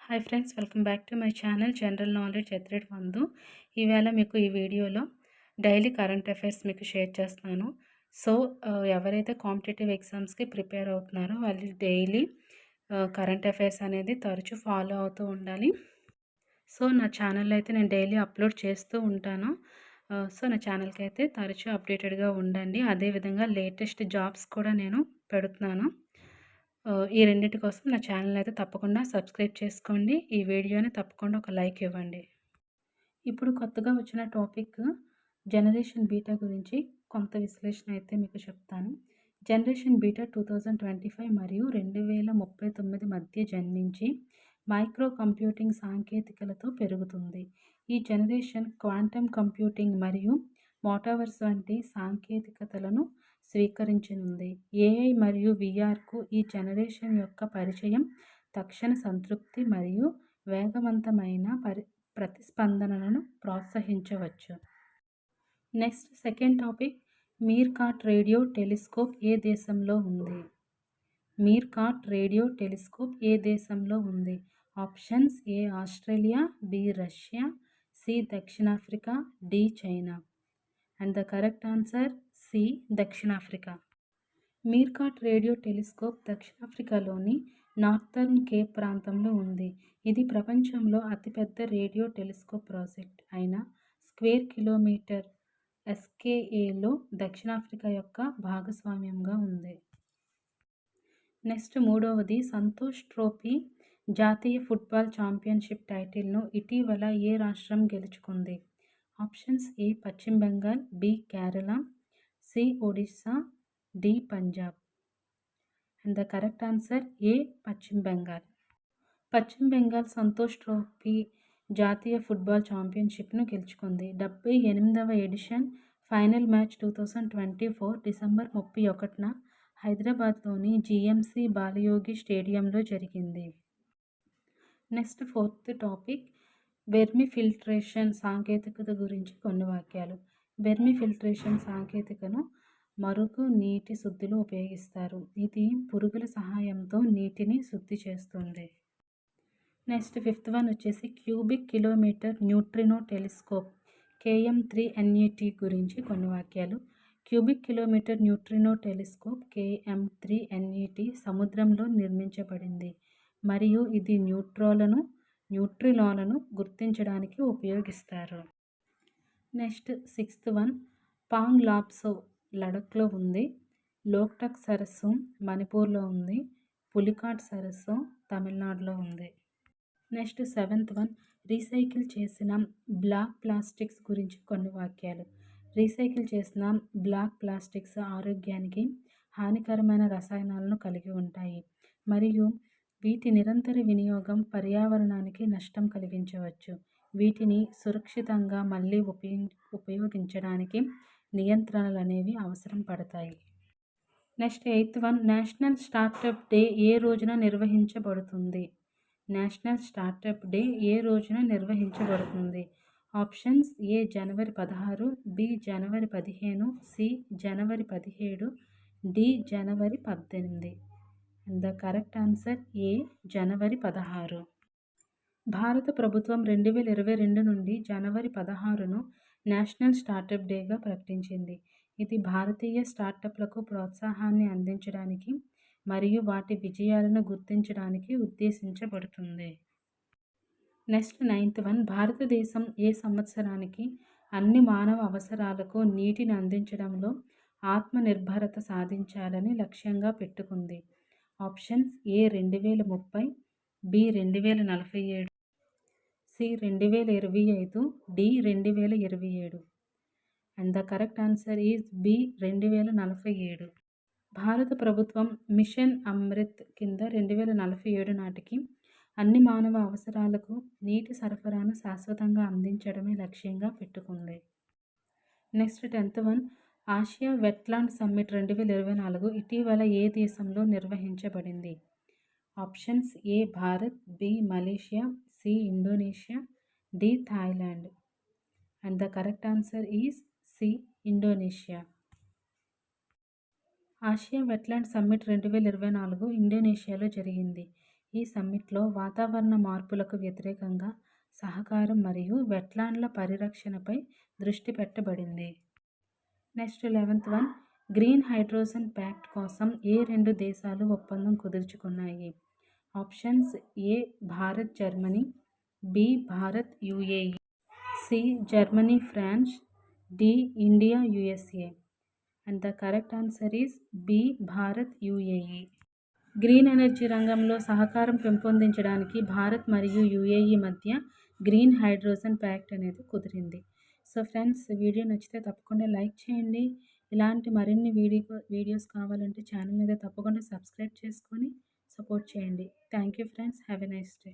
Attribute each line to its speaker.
Speaker 1: Hi friends, welcome back to my channel general knowledge ఎత్రెడ్ వందు. ఈవేళ మీకు ఈ వీడియోలో డైలీ కరెంట్ అఫైర్స్ మీకు షేర్ చేస్తున్నాను. సో ఎవరైతే కాంపిటేటివ్ ఎగ్జామ్స్కి ప్రిపేర్ అవుతున్నారో వాళ్ళు డైలీ కరెంట్ అఫైర్స్ అనేది తరచూ ఫాలో అవుతూ ఉండాలి. సో నా ఛానల్లో అయితే నేను డైలీ అప్లోడ్ చేస్తూ ఉంటాను. సో నా ఛానల్కి అయితే తరచూ అప్డేటెడ్గా ఉండండి. అదేవిధంగా లేటెస్ట్ జాబ్స్ కూడా నేను పెడుతున్నాను. ఈ రెండిటి కోసం నా ఛానల్ అయితే తప్పకుండా సబ్స్క్రైబ్ చేసుకోండి. ఈ వీడియోని తప్పకుండా ఒక లైక్ ఇవ్వండి. ఇప్పుడు కొత్తగా వచ్చిన టాపిక్ జనరేషన్ బీటా గురించి కొంత విశ్లేషణ అయితే మీకు చెప్తాను. జనరేషన్ బీటా 2025 మరియు 2039 మధ్య జన్మించి మైక్రో కంప్యూటింగ్ సాంకేతికలతో పెరుగుతుంది. ఈ జనరేషన్ క్వాంటమ్ కంప్యూటింగ్ మరియు మోటావర్స్ వంటి సాంకేతికతలను స్వీకరించనుంది. ఏఐ మరియు విఆర్కు ఈ జనరేషన్ యొక్క పరిచయం తక్షణ సంతృప్తి మరియు వేగవంతమైన ప్రతిస్పందనలను ప్రోత్సహించవచ్చు. Next second topic, MeerKAT radio telescope ఏ దేశంలో ఉంది? మీర్కాట్ రేడియో టెలిస్కోప్ ఏ దేశంలో ఉంది? Options: A Australia, B Russia, C దక్షిణాఫ్రికా, D China. And the correct answer C దక్షిణాఫ్రికా. మీర్కాట్ రేడియో టెలిస్కోప్ దక్షిణాఫ్రికాలోని నార్థర్న్ కేప్ ప్రాంతంలో ఉంది. ఇది ప్రపంచంలో అతిపెద్ద రేడియో టెలిస్కోప్ ప్రాజెక్ట్ అయిన స్క్వేర్ కిలోమీటర్ ఎస్కేఏలో దక్షిణాఫ్రికా యొక్క భాగస్వామ్యంగా ఉంది. నెక్స్ట్ మూడవది, సంతోష్ ట్రోఫీ జాతీయ ఫుట్బాల్ ఛాంపియన్షిప్ టైటిల్ను ఇటీవల ఏ రాష్ట్రం గెలుచుకుంది? Options: A Paschim Bengal, B Kerala, C Odisha, D Punjab. And the correct answer A Paschim Bengal. Paschim Bengal Santosh trophy జాతీయ ఫుట్బాల్ ఛాంపియన్షిప్ను గెలుచుకుంది. 78వ ఎడిషన్ ఫైనల్ మ్యాచ్ 2024 డిసెంబర్ 31న హైదరాబాద్లోని జిఎంసి బాలయోగి స్టేడియంలో జరిగింది. Next fourth topic, vermifiltration సాంకేతికత గురించి కొన్ని వాక్యాలు. వెర్మి ఫిల్ట్రేషన్ సాంకేతికను మరుగు నీటి శుద్ధిలో ఉపయోగిస్తారు. ఇది పురుగుల సహాయంతో నీటిని శుద్ధి చేస్తుంది. నెక్స్ట్ ఫిఫ్త్ వన్ వచ్చేసి cubic kilometre neutrino telescope KM3NET గురించి కొన్ని వాక్యాలు. Cubic kilometre neutrino telescope KM3NET సముద్రంలో నిర్మించబడింది మరియు ఇది న్యూట్రినోలను గుర్తించడానికి ఉపయోగిస్తారు. నెక్స్ట్ సిక్స్త్ వన్, పాంగ్ లాబ్సో లడఖ్లో ఉంది. లోక్టక్ సరస్సు మణిపూర్లో ఉంది. పులికాట్ సరస్సు తమిళనాడులో ఉంది. నెక్స్ట్ సెవెంత్ వన్, రీసైకిల్ చేసిన బ్లాక్ ప్లాస్టిక్స్ గురించి కొన్ని వాక్యాలు. రీసైకిల్ చేసిన బ్లాక్ ప్లాస్టిక్స్ ఆరోగ్యానికి హానికరమైన రసాయనాలను కలిగి ఉంటాయి మరియు వీటి నిరంతర వినియోగం పర్యావరణానికి నష్టం కలిగించవచ్చు. వీటిని సురక్షితంగా మళ్ళీ ఉపయోగించడానికి నియంత్రణలు అనేవి అవసరం పడతాయి. Next eighth one, national startup day ఏ రోజున నిర్వహించబడుతుంది? నేషనల్ స్టార్టప్ డే ఏ రోజున నిర్వహించబడుతుంది? ఆప్షన్స్: ఏ జనవరి 16, బి జనవరి 15, సి జనవరి 17, డి జనవరి 18. And the correct answer A జనవరి 16. భారత ప్రభుత్వం 2022 నుండి జనవరి 16ను నేషనల్ స్టార్టప్ డేగా ప్రకటించింది. ఇది భారతీయ స్టార్టప్లకు ప్రోత్సాహాన్ని అందించడానికి మరియు వాటి విజయాలను గుర్తించడానికి ఉద్దేశించబడుతుంది. నెక్స్ట్ నైన్త్ వన్, భారతదేశం ఏ సంవత్సరానికి అన్ని మానవ అవసరాలకు నీటిని అందించడంలో ఆత్మనిర్భరత సాధించాలని లక్ష్యంగా పెట్టుకుంది? Options: A 2030, B 2047, C 2025, D 2027. And the correct answer is B 2047. భారత ప్రభుత్వం మిషన్ అమృత్ కింద 2047 నాటికి అన్ని మానవ అవసరాలకు నీటి సరఫరాను శాశ్వతంగా అందించడమే లక్ష్యంగా పెట్టుకుంది. నెక్స్ట్ 10th వన్, ఆసియా వెట్లాండ్ సమ్మిట్ 2024 ఇటీవల ఏ దేశంలో నిర్వహించబడింది? Options: A Bharat, B Malaysia, C Indonesia, D Thailand. And the correct answer is C Indonesia. ఆసియా వెట్లాండ్ సమ్మిట్ 2024 ఇండోనేషియాలో జరిగింది. ఈ సమ్మిట్‌లో వాతావరణ మార్పులకు వ్యతిరేకంగా సహకారం మరియు వెట్లాండ్ల పరిరక్షణపై దృష్టి పెట్టబడింది. Next 11th one, green hydrogen pact కోసం ఏ 2 దేశాలు ఒప్పందం కుదుర్చుకున్నాయి? Options: A Bharat Germany, B Bharat UAE, C Germany France, D India USA. And the correct answer is B Bharat UAE. Green energy రంగంలో సహకారం పెంపొందించడానికి భారత్ మరియు యుఏఈ మధ్య గ్రీన్ హైడ్రోజన్ ప్యాక్ట్ అనేది కుదిరింది. సో ఫ్రెండ్స్, వీడియో నచ్చితే తప్పకుండా లైక్ చేయండి. ఇలాంటి మరిన్ని వీడియోస్ కావాలంటే ఛానల్ అయితే తప్పకుండా సబ్స్క్రైబ్ చేసుకొని సపోర్ట్ చేయండి. Thank you friends. Have a nice day.